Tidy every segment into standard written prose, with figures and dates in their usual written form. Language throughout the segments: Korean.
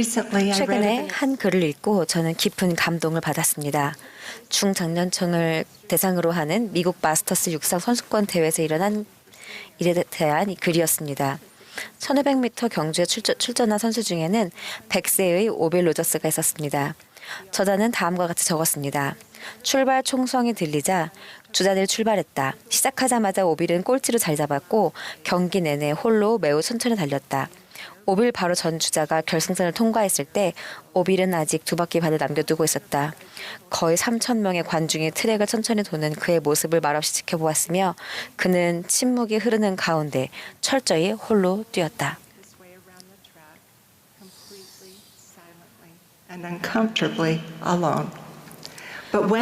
최근에 한 글을 읽고 저는 깊은 감동을 받았습니다. 중장년층을 대상으로 하는 미국 마스터스 육상 선수권 대회에서 일어난 일에 대한 글이었습니다. 1500m 경주에 출전한 선수 중에는 100세의 오빌 로저스가 있었습니다. 저자는 다음과 같이 적었습니다. 출발 총성이 들리자 주자들이 출발했다. 시작하자마자 오빌은 꼴찌로 자리 잡았고 경기 내내 홀로 매우 천천히 달렸다. 오빌 바로 전 주자가 결승선을 통과했을 때 오빌은 아직 두 바퀴 반을 남겨두고 있었다. 거의 3,000명의 관중이 트랙을 천천히 도는 그의 모습을 말없이 지켜보았으며 그는 침묵이 흐르는 가운데 철저히 홀로 뛰었다.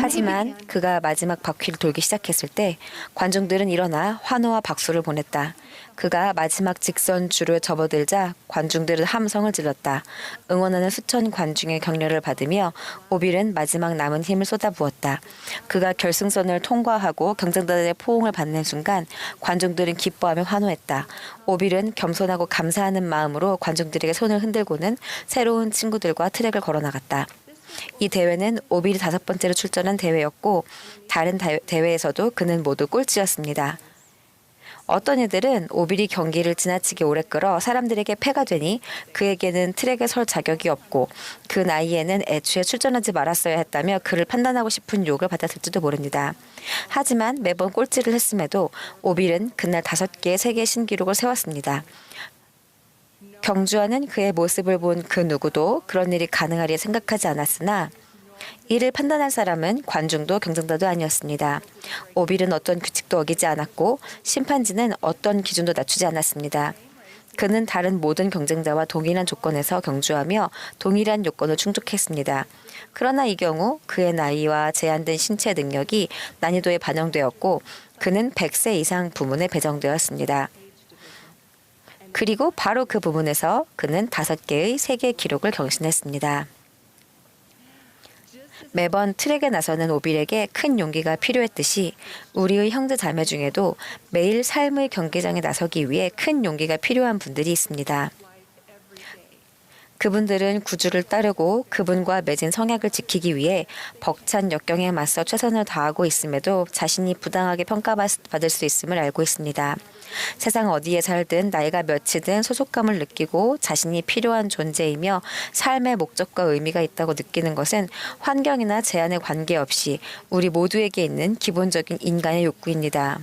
하지만 그가 마지막 바퀴를 돌기 시작했을 때 관중들은 일어나 환호와 박수를 보냈다. 그가 마지막 직선 줄을 접어들자 관중들은 함성을 질렀다. 응원하는 수천 관중의 격려를 받으며 오빌은 마지막 남은 힘을 쏟아부었다. 그가 결승선을 통과하고 경쟁자들의 포옹을 받는 순간 관중들은 기뻐하며 환호했다. 오빌은 겸손하고 감사하는 마음으로 관중들에게 손을 흔들고는 새로운 친구들과 트랙을 걸어나갔다. 이 대회는 오빌이 5번째로 출전한 대회였고 다른 대회에서도 그는 모두 꼴찌였습니다. 어떤 이들은 오빌이 경기를 지나치게 오래 끌어 사람들에게 폐가 되니 그에게는 트랙에 설 자격이 없고 그 나이에는 애초에 출전하지 말았어야 했다며 그를 판단하고 싶은 욕을 받았을지도 모릅니다. 하지만 매번 꼴찌를 했음에도 오빌은 그날 5개의 세계 신기록을 세웠습니다. 경주하는 그의 모습을 본 그 누구도 그런 일이 가능하리 생각하지 않았으나 이를 판단할 사람은 관중도 경쟁자도 아니었습니다. 오빌은 어떤 규칙도 어기지 않았고 심판진은 어떤 기준도 낮추지 않았습니다. 그는 다른 모든 경쟁자와 동일한 조건에서 경주하며 동일한 요건을 충족했습니다. 그러나 이 경우 그의 나이와 제한된 신체 능력이 난이도에 반영되었고 그는 100세 이상 부문에 배정되었습니다. 그리고 바로 그 부분에서 그는 5개의 세계 기록을 경신했습니다. 매번 트랙에 나서는 오빌에게 큰 용기가 필요했듯이 우리의 형제 자매 중에도 매일 삶의 경기장에 나서기 위해 큰 용기가 필요한 분들이 있습니다. 그분들은 구주를 따르고 그분과 맺은 성약을 지키기 위해 벅찬 역경에 맞서 최선을 다하고 있음에도 자신이 부당하게 평가받을 수 있음을 알고 있습니다. 세상 어디에 살든 나이가 몇이든 소속감을 느끼고 자신이 필요한 존재이며 삶의 목적과 의미가 있다고 느끼는 것은 환경이나 제한에 관계없이 우리 모두에게 있는 기본적인 인간의 욕구입니다.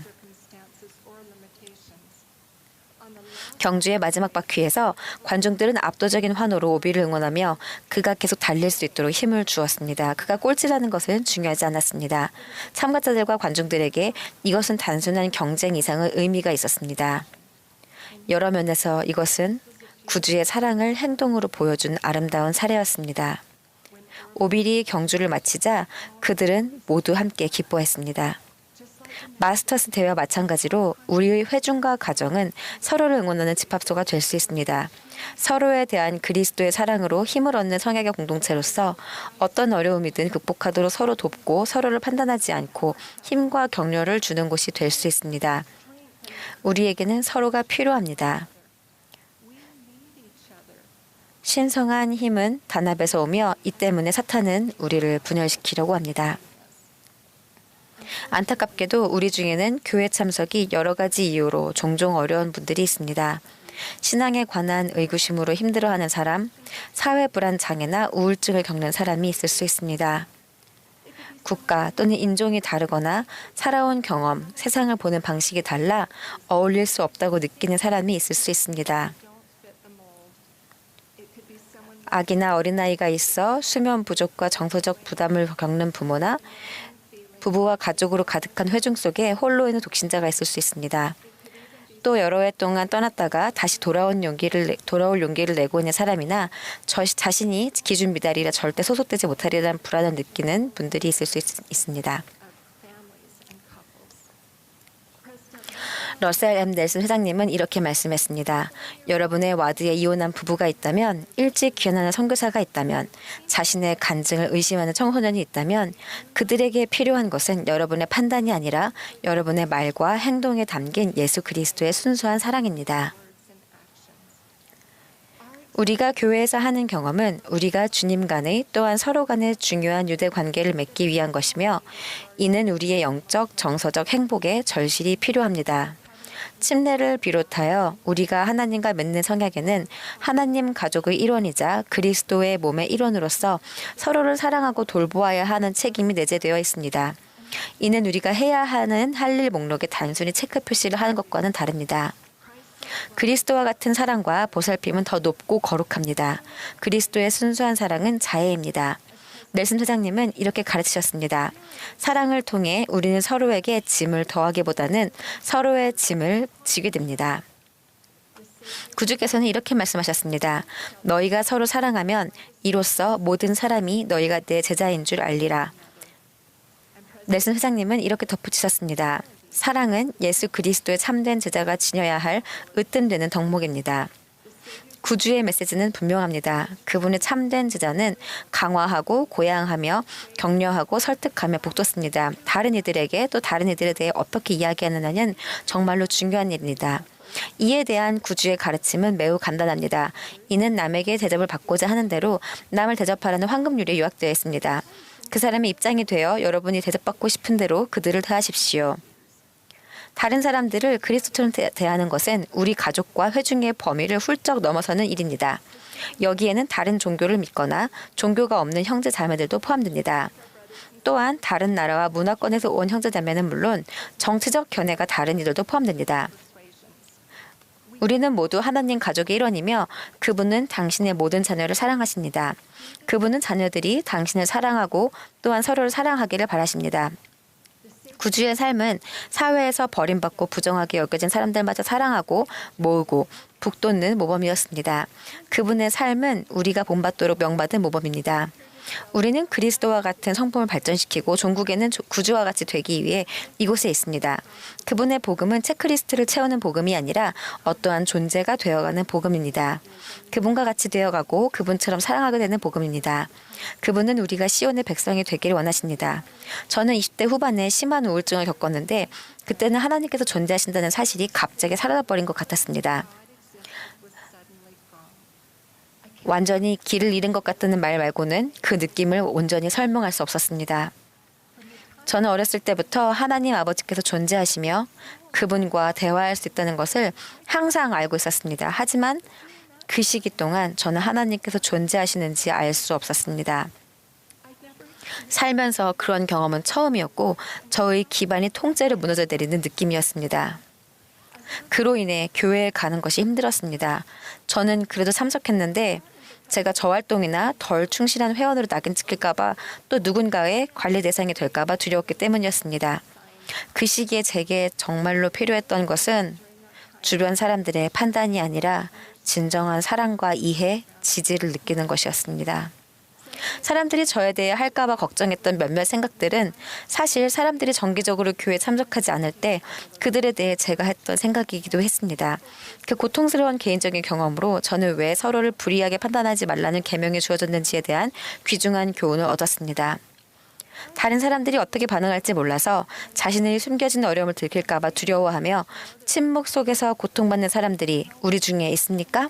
경주의 마지막 바퀴에서 관중들은 압도적인 환호로 오빌을 응원하며 그가 계속 달릴 수 있도록 힘을 주었습니다. 그가 꼴찌라는 것은 중요하지 않았습니다. 참가자들과 관중들에게 이것은 단순한 경쟁 이상의 의미가 있었습니다. 여러 면에서 이것은 구주의 사랑을 행동으로 보여준 아름다운 사례였습니다. 오빌이 경주를 마치자 그들은 모두 함께 기뻐했습니다. 마스터스 대회와 마찬가지로 우리의 회중과 가정은 서로를 응원하는 집합소가 될 수 있습니다. 서로에 대한 그리스도의 사랑으로 힘을 얻는 성약의 공동체로서 어떤 어려움이든 극복하도록 서로 돕고 서로를 판단하지 않고 힘과 격려를 주는 곳이 될 수 있습니다. 우리에게는 서로가 필요합니다. 신성한 힘은 단합에서 오며 이 때문에 사탄은 우리를 분열시키려고 합니다. 안타깝게도 우리 중에는 교회 참석이 여러 가지 이유로 종종 어려운 분들이 있습니다. 신앙에 관한 의구심으로 힘들어하는 사람, 사회 불안 장애나 우울증을 겪는 사람이 있을 수 있습니다. 국가 또는 인종이 다르거나 살아온 경험, 세상을 보는 방식이 달라 어울릴 수 없다고 느끼는 사람이 있을 수 있습니다. 아기나 어린아이가 있어 수면 부족과 정서적 부담을 겪는 부모나 부부와 가족으로 가득한 회중 속에 홀로 있는 독신자가 있을 수 있습니다. 또 여러 해 동안 떠났다가 다시 돌아올 용기를 내고 있는 사람이나 자신이 기준 미달이라 절대 소속되지 못하리라는 불안을 느끼는 분들이 있을 수 있습니다. 러셀 M. 넬슨 회장님은 이렇게 말씀했습니다. 여러분의 와드에 이혼한 부부가 있다면, 일찍 귀환하는 선교사가 있다면, 자신의 간증을 의심하는 청소년이 있다면 그들에게 필요한 것은 여러분의 판단이 아니라 여러분의 말과 행동에 담긴 예수 그리스도의 순수한 사랑입니다. 우리가 교회에서 하는 경험은 우리가 주님 간의 또한 서로 간의 중요한 유대 관계를 맺기 위한 것이며 이는 우리의 영적, 정서적 행복에 절실히 필요합니다. 침례를 비롯하여 우리가 하나님과 맺는 성약에는 하나님 가족의 일원이자 그리스도의 몸의 일원으로서 서로를 사랑하고 돌보아야 하는 책임이 내재되어 있습니다. 이는 우리가 해야 하는 할 일 목록에 단순히 체크 표시를 하는 것과는 다릅니다. 그리스도와 같은 사랑과 보살핌은 더 높고 거룩합니다. 그리스도의 순수한 사랑은 자애입니다. 넬슨 회장님은 이렇게 가르치셨습니다. 사랑을 통해 우리는 서로에게 짐을 더하기보다는 서로의 짐을 지게 됩니다. 구주께서는 이렇게 말씀하셨습니다. 너희가 서로 사랑하면 이로써 모든 사람이 너희가 내 제자인 줄 알리라. 넬슨 회장님은 이렇게 덧붙이셨습니다. 사랑은 예수 그리스도의 참된 제자가 지녀야 할 으뜸되는 덕목입니다. 구주의 메시지는 분명합니다. 그분의 참된 제자는 강화하고 고양하며 격려하고 설득하며 복돋습니다. 다른 이들에게 또 다른 이들에 대해 어떻게 이야기하느냐는 정말로 중요한 일입니다. 이에 대한 구주의 가르침은 매우 간단합니다. 이는 남에게 대접을 받고자 하는 대로 남을 대접하라는 황금률에 요약되어 있습니다. 그 사람의 입장이 되어 여러분이 대접받고 싶은 대로 그들을 대하십시오. 다른 사람들을 그리스도처럼 대하는 것은 우리 가족과 회중의 범위를 훌쩍 넘어서는 일입니다. 여기에는 다른 종교를 믿거나 종교가 없는 형제 자매들도 포함됩니다. 또한 다른 나라와 문화권에서 온 형제 자매는 물론 정치적 견해가 다른 이들도 포함됩니다. 우리는 모두 하나님 가족의 일원이며 그분은 당신의 모든 자녀를 사랑하십니다. 그분은 자녀들이 당신을 사랑하고 또한 서로를 사랑하기를 바라십니다. 구주의 삶은 사회에서 버림받고 부정하게 여겨진 사람들마저 사랑하고 모으고 북돋는 모범이었습니다. 그분의 삶은 우리가 본받도록 명받은 모범입니다. 우리는 그리스도와 같은 성품을 발전시키고 종국에는 구주와 같이 되기 위해 이곳에 있습니다. 그분의 복음은 체크리스트를 채우는 복음이 아니라 어떠한 존재가 되어가는 복음입니다. 그분과 같이 되어가고 그분처럼 사랑하게 되는 복음입니다. 그분은 우리가 시온의 백성이 되기를 원하십니다. 저는 20대 후반에 심한 우울증을 겪었는데 그때는 하나님께서 존재하신다는 사실이 갑자기 사라져버린 것 같았습니다. 완전히 길을 잃은 것 같다는 말 말고는 그 느낌을 온전히 설명할 수 없었습니다. 저는 어렸을 때부터 하나님 아버지께서 존재하시며 그분과 대화할 수 있다는 것을 항상 알고 있었습니다. 하지만 그 시기 동안 저는 하나님께서 존재하시는지 알 수 없었습니다. 살면서 그런 경험은 처음이었고 저의 기반이 통째로 무너져 내리는 느낌이었습니다. 그로 인해 교회에 가는 것이 힘들었습니다. 저는 그래도 참석했는데 제가 저 활동이나 덜 충실한 회원으로 낙인 찍힐까봐 또 누군가의 관리 대상이 될까봐 두려웠기 때문이었습니다. 그 시기에 제게 정말로 필요했던 것은 주변 사람들의 판단이 아니라 진정한 사랑과 이해, 지지를 느끼는 것이었습니다. 사람들이 저에 대해 할까봐 걱정했던 몇몇 생각들은 사실 사람들이 정기적으로 교회에 참석하지 않을 때 그들에 대해 제가 했던 생각이기도 했습니다. 그 고통스러운 개인적인 경험으로 저는 왜 서로를 불이하게 판단하지 말라는 계명이 주어졌는지에 대한 귀중한 교훈을 얻었습니다. 다른 사람들이 어떻게 반응할지 몰라서 자신의 숨겨진 어려움을 들킬까봐 두려워하며 침묵 속에서 고통받는 사람들이 우리 중에 있습니까?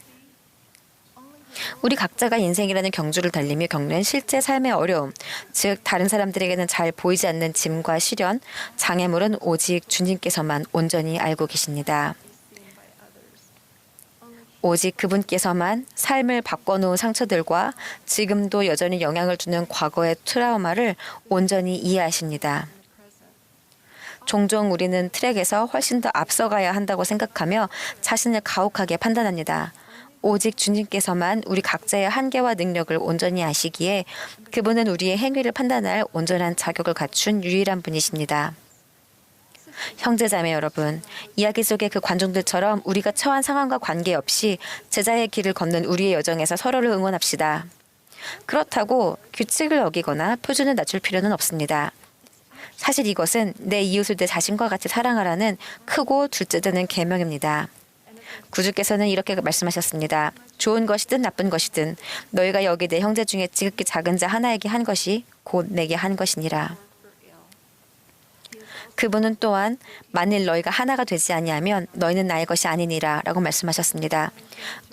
우리 각자가 인생이라는 경주를 달리며 겪는 실제 삶의 어려움, 즉 다른 사람들에게는 잘 보이지 않는 짐과 시련, 장애물은 오직 주님께서만 온전히 알고 계십니다. 오직 그분께서만 삶을 바꿔놓은 상처들과 지금도 여전히 영향을 주는 과거의 트라우마를 온전히 이해하십니다. 종종 우리는 트랙에서 훨씬 더 앞서가야 한다고 생각하며 자신을 가혹하게 판단합니다. 오직 주님께서만 우리 각자의 한계와 능력을 온전히 아시기에 그분은 우리의 행위를 판단할 온전한 자격을 갖춘 유일한 분이십니다. 형제자매 여러분, 이야기 속의 그 관중들처럼 우리가 처한 상황과 관계없이 제자의 길을 걷는 우리의 여정에서 서로를 응원합시다. 그렇다고 규칙을 어기거나 표준을 낮출 필요는 없습니다. 사실 이것은 내 이웃을 내 자신과 같이 사랑하라는 크고 둘째되는 계명입니다. 구주께서는 이렇게 말씀하셨습니다. 좋은 것이든 나쁜 것이든 너희가 여기 내 형제 중에 지극히 작은 자 하나에게 한 것이 곧 내게 한 것이니라. 그분은 또한 만일 너희가 하나가 되지 아니하면 너희는 나의 것이 아니니라 라고 말씀하셨습니다.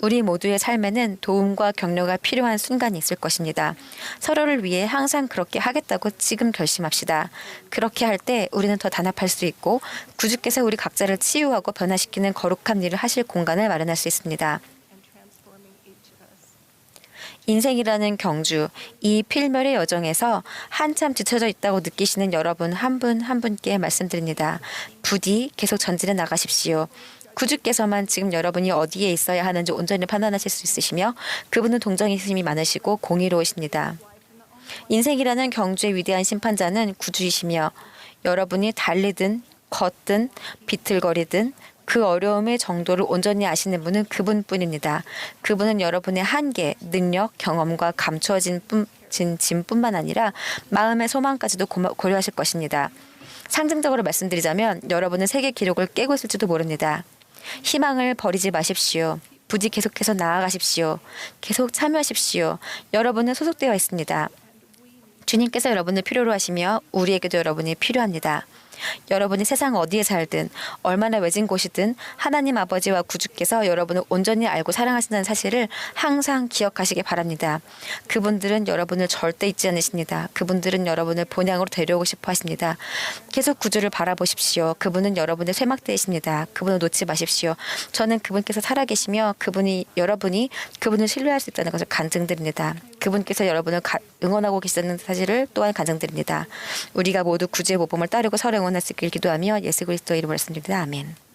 우리 모두의 삶에는 도움과 격려가 필요한 순간이 있을 것입니다. 서로를 위해 항상 그렇게 하겠다고 지금 결심합시다. 그렇게 할 때 우리는 더 단합할 수 있고 구주께서 우리 각자를 치유하고 변화시키는 거룩한 일을 하실 공간을 마련할 수 있습니다. 인생이라는 경주, 이 필멸의 여정에서 한참 지쳐져 있다고 느끼시는 여러분 한 분 한 분께 말씀드립니다. 부디 계속 전진해 나가십시오. 구주께서만 지금 여러분이 어디에 있어야 하는지 온전히 판단하실 수 있으시며 그분은 동정이심이 많으시고 공의로우십니다. 인생이라는 경주의 위대한 심판자는 구주이시며 여러분이 달리든 걷든 비틀거리든 그 어려움의 정도를 온전히 아시는 분은 그분뿐입니다. 그분은 여러분의 한계, 능력, 경험과 감추어진 짐뿐만 아니라 마음의 소망까지도 고려하실 것입니다. 상징적으로 말씀드리자면 여러분은 세계 기록을 깨고 있을지도 모릅니다. 희망을 버리지 마십시오. 부디 계속해서 나아가십시오. 계속 참여하십시오. 여러분은 소속되어 있습니다. 주님께서 여러분을 필요로 하시며 우리에게도 여러분이 필요합니다. 여러분이 세상 어디에 살든 얼마나 외진 곳이든 하나님 아버지와 구주께서 여러분을 온전히 알고 사랑하신다는 사실을 항상 기억하시기 바랍니다. 그분들은 여러분을 절대 잊지 않으십니다. 그분들은 여러분을 본향으로 데려오고 싶어 하십니다. 계속 구주를 바라보십시오. 그분은 여러분의 쇠막대이십니다. 그분을 놓지 마십시오. 저는 그분께서 살아계시며 여러분이 그분을 신뢰할 수 있다는 것을 간증드립니다. 그분께서 여러분을 응원하고 계시다는 사실을 또한 간증드립니다. 우리가 모두 구주의 모범을 따르고 서로 응원할 수 있길 기도하며 예수 그리스도의 이름으로 말씀드립니다. 아멘.